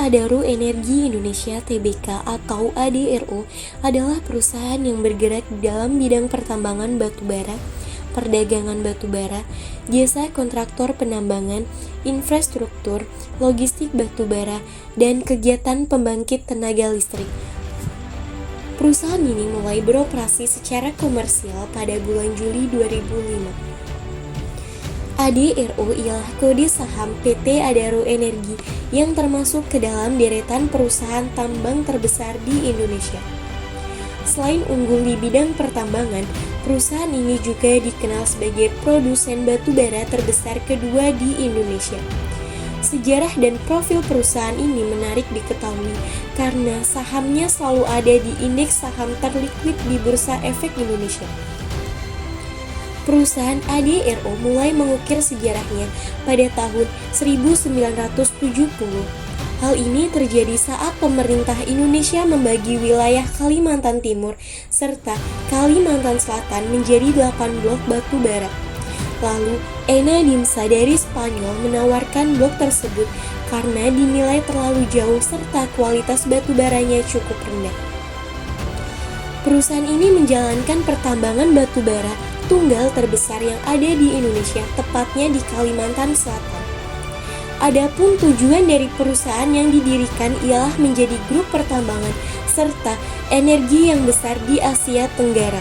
Adaro Energi Indonesia Tbk atau ADRO adalah perusahaan yang bergerak di dalam bidang pertambangan batubara, perdagangan batubara, jasa kontraktor penambangan, infrastruktur, logistik batubara, dan kegiatan pembangkit tenaga listrik. Perusahaan ini mulai beroperasi secara komersial pada bulan Juli 2005. ADRO ialah kode saham PT Adaro Energi yang termasuk ke dalam deretan perusahaan tambang terbesar di Indonesia. Selain unggul di bidang pertambangan, perusahaan ini juga dikenal sebagai produsen batubara terbesar kedua di Indonesia. Sejarah dan profil perusahaan ini menarik diketahui karena sahamnya selalu ada di indeks saham terliquid di Bursa Efek Indonesia. Perusahaan ADRO mulai mengukir sejarahnya pada tahun 1970. Hal ini terjadi saat pemerintah Indonesia membagi wilayah Kalimantan Timur serta Kalimantan Selatan menjadi 8 blok batu bara. Lalu, Ena Dimsa dari Spanyol menawarkan blok tersebut karena dinilai terlalu jauh serta kualitas batu baranya cukup rendah. Perusahaan ini menjalankan pertambangan batu bara tunggal terbesar yang ada di Indonesia, tepatnya di Kalimantan Selatan. Adapun tujuan dari perusahaan yang didirikan ialah menjadi grup pertambangan serta energi yang besar di Asia Tenggara.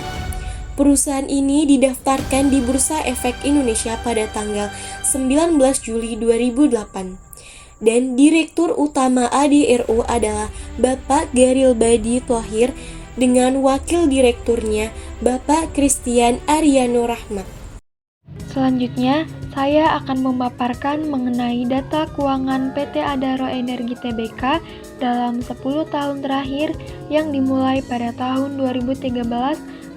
Perusahaan ini didaftarkan di Bursa Efek Indonesia pada tanggal 19 Juli 2008. Dan Direktur Utama ADRO adalah Bapak Garilbadi Thohir dengan Wakil Direkturnya Bapak Christian Aryano Rahmat. Selanjutnya, saya akan memaparkan mengenai data keuangan PT Adaro Energi Tbk dalam 10 tahun terakhir yang dimulai pada tahun 2013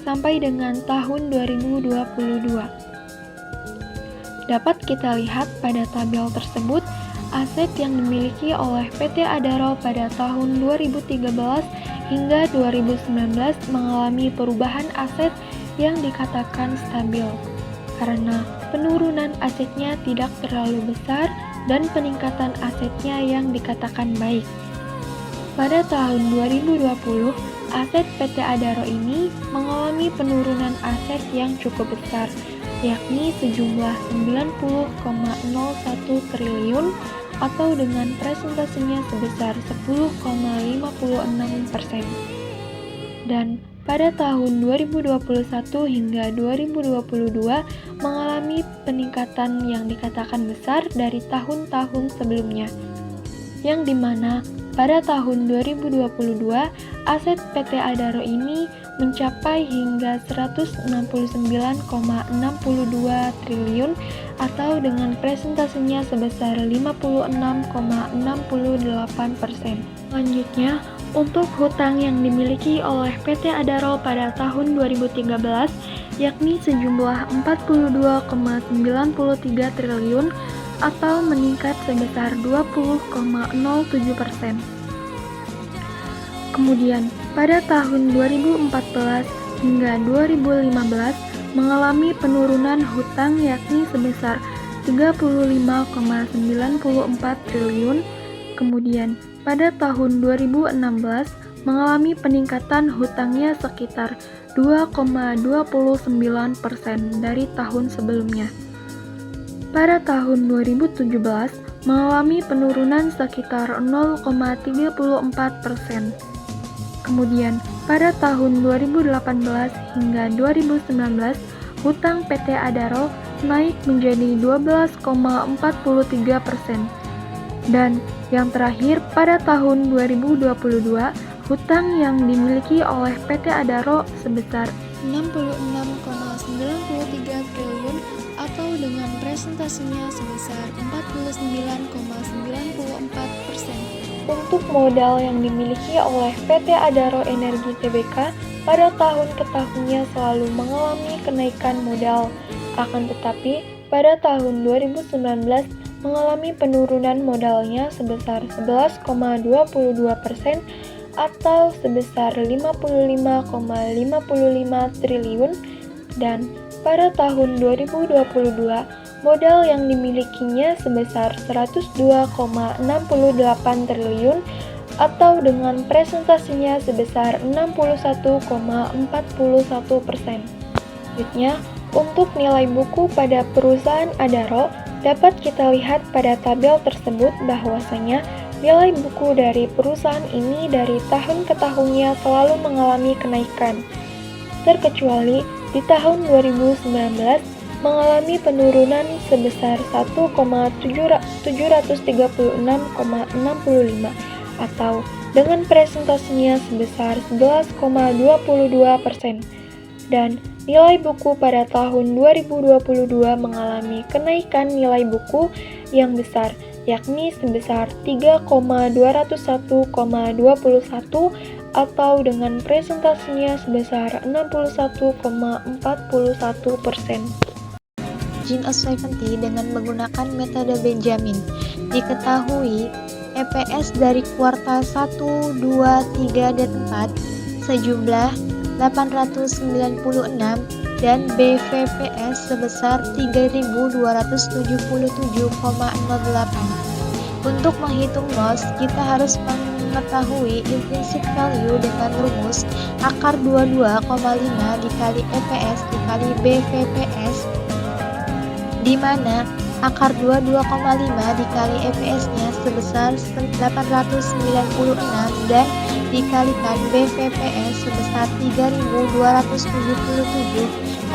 sampai dengan tahun 2022. Dapat kita lihat pada tabel tersebut, aset yang dimiliki oleh PT Adaro pada tahun 2013 hingga 2019 mengalami perubahan aset yang dikatakan stabil, karena penurunan asetnya tidak terlalu besar dan peningkatan asetnya yang dikatakan baik. Pada tahun 2020, aset PT Adaro ini mengalami penurunan aset yang cukup besar, yakni sejumlah 90,01 triliun atau dengan presentasenya sebesar 10,56%. Dan pada tahun 2021 hingga 2022 mengalami peningkatan yang dikatakan besar dari tahun-tahun sebelumnya, yang dimana pada tahun 2022 aset PT Adaro ini mencapai hingga 169,62 triliun atau dengan presentasenya sebesar 56,68%. Selanjutnya, untuk hutang yang dimiliki oleh PT Adaro pada tahun 2013 yakni sejumlah 42,93 triliun atau meningkat sebesar 20,07%. Kemudian, pada tahun 2014 hingga 2015 mengalami penurunan hutang yakni sebesar 35,94 triliun. Kemudian, pada tahun 2016 mengalami peningkatan hutangnya sekitar 2,29% dari tahun sebelumnya. Pada tahun 2017 mengalami penurunan sekitar 0,34%. Kemudian, pada tahun 2018 hingga 2019, hutang PT Adaro naik menjadi 12,43%. Dan yang terakhir, pada tahun 2022, hutang yang dimiliki oleh PT Adaro sebesar 66,93 triliun atau dengan presentasinya sebesar 49,94%. Untuk modal yang dimiliki oleh PT Adaro Energi Tbk pada tahun ke tahunnya selalu mengalami kenaikan modal, akan tetapi pada tahun 2019 mengalami penurunan modalnya sebesar 11,22% atau sebesar 55,55 triliun, dan pada tahun 2022 modal yang dimilikinya sebesar 102,68 triliun atau dengan presentasinya sebesar 61,41%. Selanjutnya, untuk nilai buku pada perusahaan Adaro, dapat kita lihat pada tabel tersebut bahwasanya nilai buku dari perusahaan ini dari tahun ke tahunnya selalu mengalami kenaikan. Terkecuali di tahun 2019 mengalami penurunan sebesar 1,736,65 atau dengan presentasinya sebesar 11,22%. Dan nilai buku pada tahun 2022 mengalami kenaikan nilai buku yang besar, yakni sebesar 3,201,21 atau dengan presentasinya sebesar 61,41%. Margin of safety dengan menggunakan metode Benjamin. Diketahui EPS dari kuartal 1, 2, 3, dan 4 sejumlah 896 dan BVPS sebesar 3.277,08. Untuk menghitung loss, kita harus mengetahui intrinsic value dengan rumus akar 22,5 dikali EPS dikali BVPS, di mana akar 22,5 dikali EPS-nya sebesar 896 dan dikalikan BVPS sebesar 3.277,8,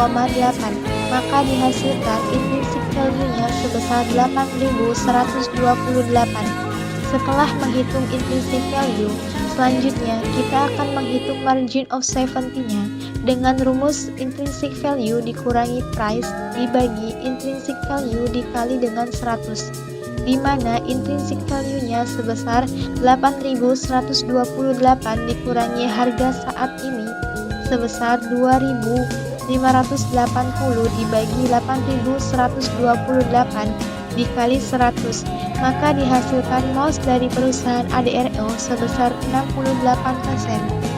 maka dihasilkan intrinsic value-nya sebesar 8.128. Setelah menghitung intrinsic value, selanjutnya kita akan menghitung margin of safety-nya dengan rumus intrinsic value dikurangi price dibagi intrinsic value dikali dengan 100, di mana intrinsic value-nya sebesar 8.128 dikurangi harga saat ini sebesar 2.580 dibagi 8.128 dikali 100, maka dihasilkan MOS dari perusahaan ADRO sebesar 68%.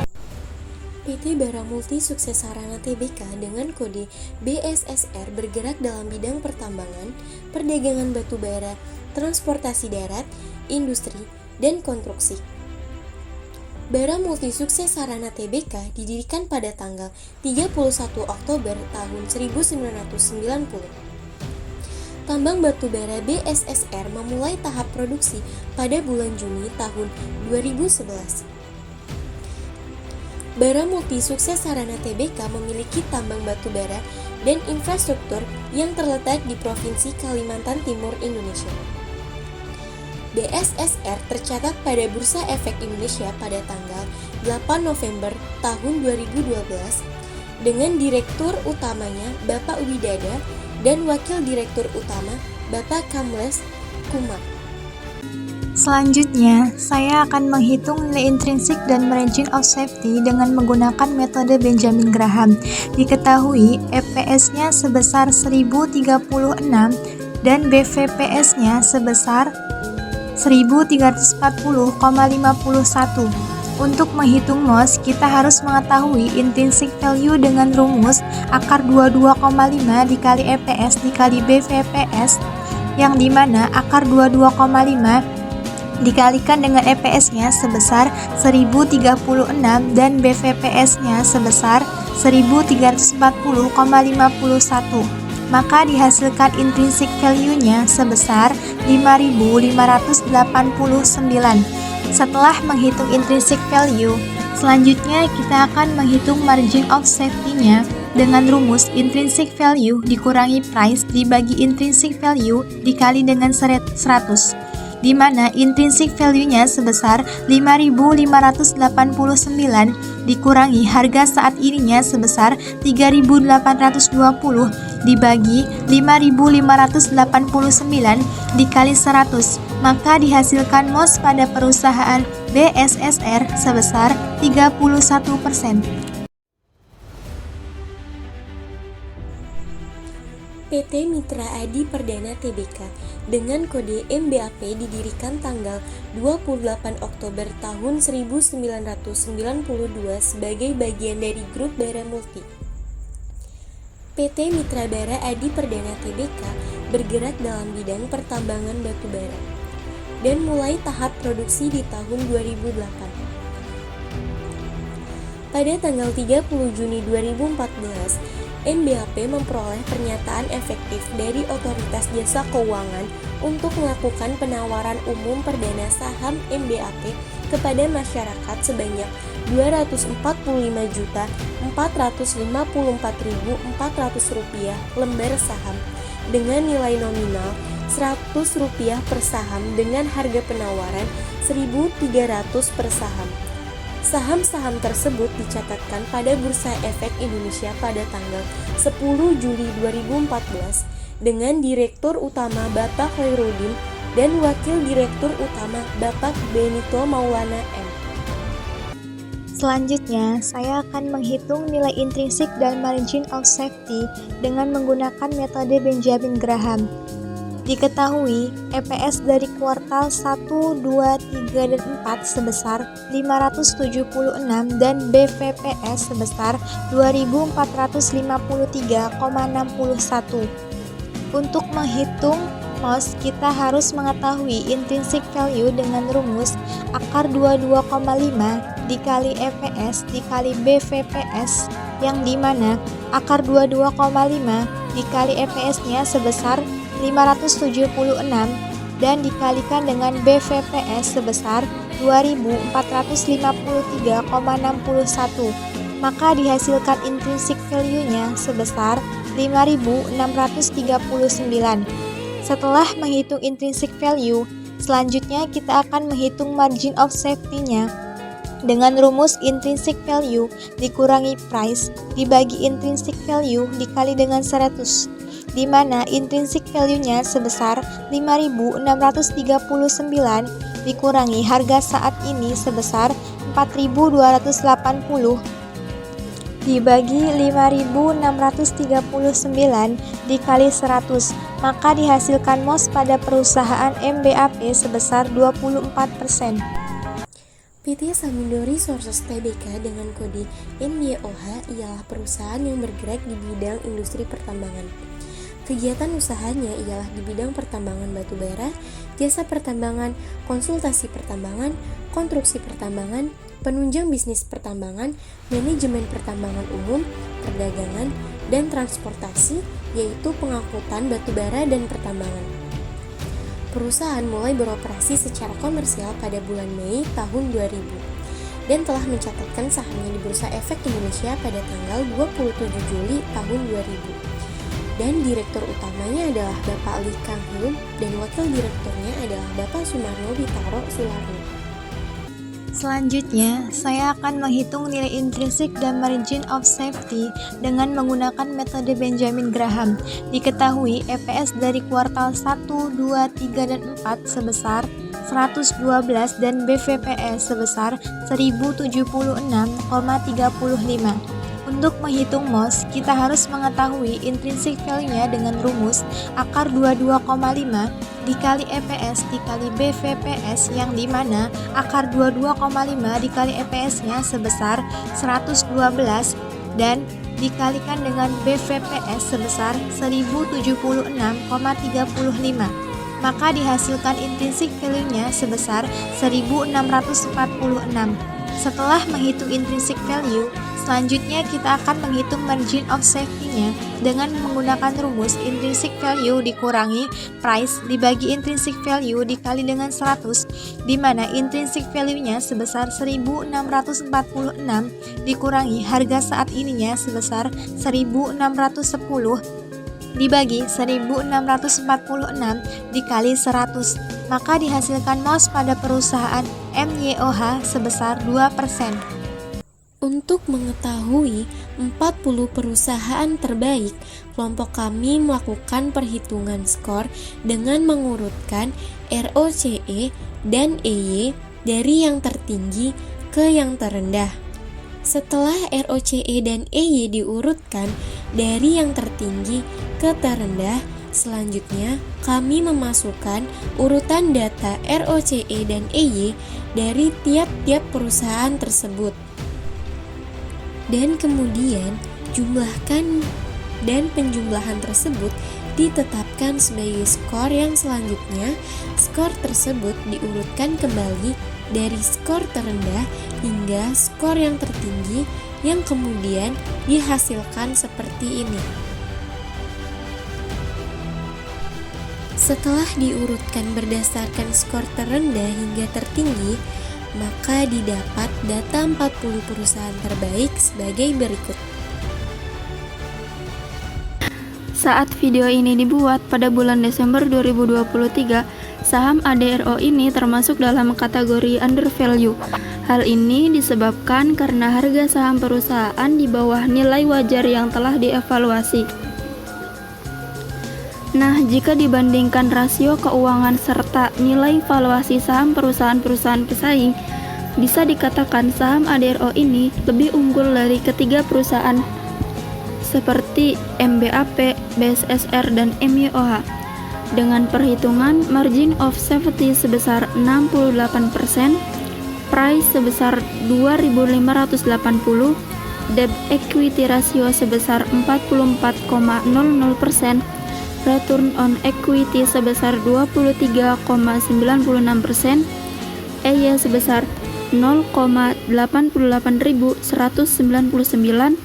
PT Bara Multi Sukses Sarana Tbk dengan kode BSSR bergerak dalam bidang pertambangan, perdagangan batu bara, transportasi darat, industri, dan konstruksi. Bara Multi Sukses Sarana Tbk didirikan pada tanggal 31 Oktober tahun 1990. Tambang batu bara BSSR memulai tahap produksi pada bulan Juni tahun 2011. Bara Multi Sukses Sarana Tbk memiliki tambang batu bara dan infrastruktur yang terletak di Provinsi Kalimantan Timur, Indonesia. BSSR tercatat pada Bursa Efek Indonesia pada tanggal 8 November tahun 2012 dengan Direktur Utamanya Bapak Widada dan Wakil Direktur Utama Bapak Kamles Kumar. Selanjutnya, saya akan menghitung nilai intrinsik dan margin of safety dengan menggunakan metode Benjamin Graham. Diketahui EPS-nya sebesar 1036 dan BVPS-nya sebesar 1340,51. Untuk menghitung MOS, kita harus mengetahui intrinsic value dengan rumus akar 22,5 dikali EPS dikali BVPS, yang dimana akar 22,5 dikalikan dengan EPS-nya sebesar 1036 dan BVPS-nya sebesar 1340,51, maka dihasilkan intrinsic value-nya sebesar 5.589. Setelah menghitung intrinsic value, selanjutnya kita akan menghitung margin of safety-nya dengan rumus intrinsic value dikurangi price dibagi intrinsic value dikali dengan 100, di mana intrinsic value-nya sebesar 5.589 dikurangi harga saat ininya sebesar 3.820 dibagi 5.589 dikali 100, maka dihasilkan MOS pada perusahaan BSSR sebesar 31%. PT Mitra Adi Perdana Tbk dengan kode MBAP didirikan tanggal 28 Oktober tahun 1992 sebagai bagian dari grup Bara Multi. PT Mitra Bara Adi Perdana Tbk bergerak dalam bidang pertambangan batu bara dan mulai tahap produksi di tahun 2008. Pada tanggal 30 Juni 2014, MBAP memperoleh pernyataan efektif dari Otoritas Jasa Keuangan untuk melakukan penawaran umum perdana saham MBAP kepada masyarakat sebanyak Rp240.454.400 lembar saham dengan nilai nominal Rp100 per saham dengan harga penawaran Rp1.300 per saham. Saham-saham tersebut dicatatkan pada Bursa Efek Indonesia pada tanggal 10 Juli 2014 dengan Direktur Utama Bapak Khairuddin dan Wakil Direktur Utama Bapak Benito Maulana M. Selanjutnya, saya akan menghitung nilai intrinsik dan margin of safety dengan menggunakan metode Benjamin Graham. Diketahui, EPS dari kuartal 1, 2, 3, dan 4 sebesar 576 dan BVPS sebesar 2453,61. Untuk menghitung MOS, kita harus mengetahui intrinsic value dengan rumus akar 22,5 dikali EPS dikali BVPS, yang dimana akar 22,5 dikali EPS-nya sebesar 576 dan dikalikan dengan BVPS sebesar 2453,61, maka dihasilkan intrinsic value-nya sebesar 5.639. Setelah menghitung intrinsic value, selanjutnya kita akan menghitung margin of safety-nya dengan rumus intrinsic value dikurangi price dibagi intrinsic value dikali dengan 100, di mana intrinsic value-nya sebesar 5.639 dikurangi harga saat ini sebesar 4.280 dibagi 5.639 dikali 100, maka dihasilkan MOS pada perusahaan MBAP sebesar 24%. PT Samindo Resources Tbk dengan kode MYOH ialah perusahaan yang bergerak di bidang industri pertambangan. Kegiatan usahanya ialah di bidang pertambangan batu bara, jasa pertambangan, konsultasi pertambangan, konstruksi pertambangan, penunjang bisnis pertambangan, manajemen pertambangan umum, perdagangan, dan transportasi, yaitu pengangkutan batu bara dan pertambangan. Perusahaan mulai beroperasi secara komersial pada bulan Mei tahun 2000 dan telah mencatatkan sahamnya di Bursa Efek Indonesia pada tanggal 27 Juli tahun 2000. Dan direktur utamanya adalah Bapak Lee Kang Hyun dan wakil direkturnya adalah Bapak Sumarno Witaro Sularno. Selanjutnya, saya akan menghitung nilai intrinsik dan margin of safety dengan menggunakan metode Benjamin Graham. Diketahui EPS dari kuartal 1, 2, 3, dan 4 sebesar 112 dan BVPS sebesar 1076,35. Untuk menghitung MOS, kita harus mengetahui intrinsic value-nya dengan rumus akar 22,5 dikali EPS dikali BVPS, yang dimana akar 22,5 dikali EPS-nya sebesar 112 dan dikalikan dengan BVPS sebesar 1076,35, maka dihasilkan intrinsic value-nya sebesar 1646. Setelah menghitung intrinsic value, selanjutnya kita akan menghitung margin of safety-nya dengan menggunakan rumus intrinsic value dikurangi price dibagi intrinsic value dikali dengan 100, di mana intrinsic value-nya sebesar 1646 dikurangi harga saat ininya sebesar 1610 dibagi 1646 dikali 100, maka dihasilkan MOS pada perusahaan MYOH sebesar 2%. Untuk mengetahui 40 perusahaan terbaik, kelompok kami melakukan perhitungan skor dengan mengurutkan ROCE dan EY dari yang tertinggi ke yang terendah. Setelah ROCE dan EY diurutkan dari yang tertinggi ke terendah, selanjutnya kami memasukkan urutan data ROCE dan EY dari tiap-tiap perusahaan tersebut. Dan kemudian jumlahkan dan penjumlahan tersebut ditetapkan sebagai skor yang selanjutnya. Skor tersebut diurutkan kembali dari skor terendah hingga skor yang tertinggi yang kemudian dihasilkan seperti ini. Setelah diurutkan berdasarkan skor terendah hingga tertinggi, maka didapat data 40 perusahaan terbaik sebagai berikut. Saat video ini dibuat pada bulan Desember 2023, saham ADRO ini termasuk dalam kategori under value. Hal ini disebabkan karena harga saham perusahaan di bawah nilai wajar yang telah dievaluasi. Nah, jika dibandingkan rasio keuangan serta nilai valuasi saham perusahaan-perusahaan pesaing, bisa dikatakan saham ADRO ini lebih unggul dari ketiga perusahaan seperti MBAP, BSSR, dan MYOH dengan perhitungan margin of safety sebesar 68%, price sebesar 2.580, debt equity ratio sebesar 44,00%, return on equity sebesar 23,96%, EY sebesar 0,88.199,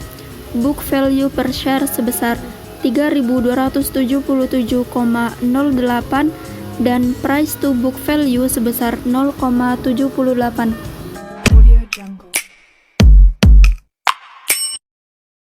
book value per share sebesar 3.277,08, dan price to book value sebesar 0,78.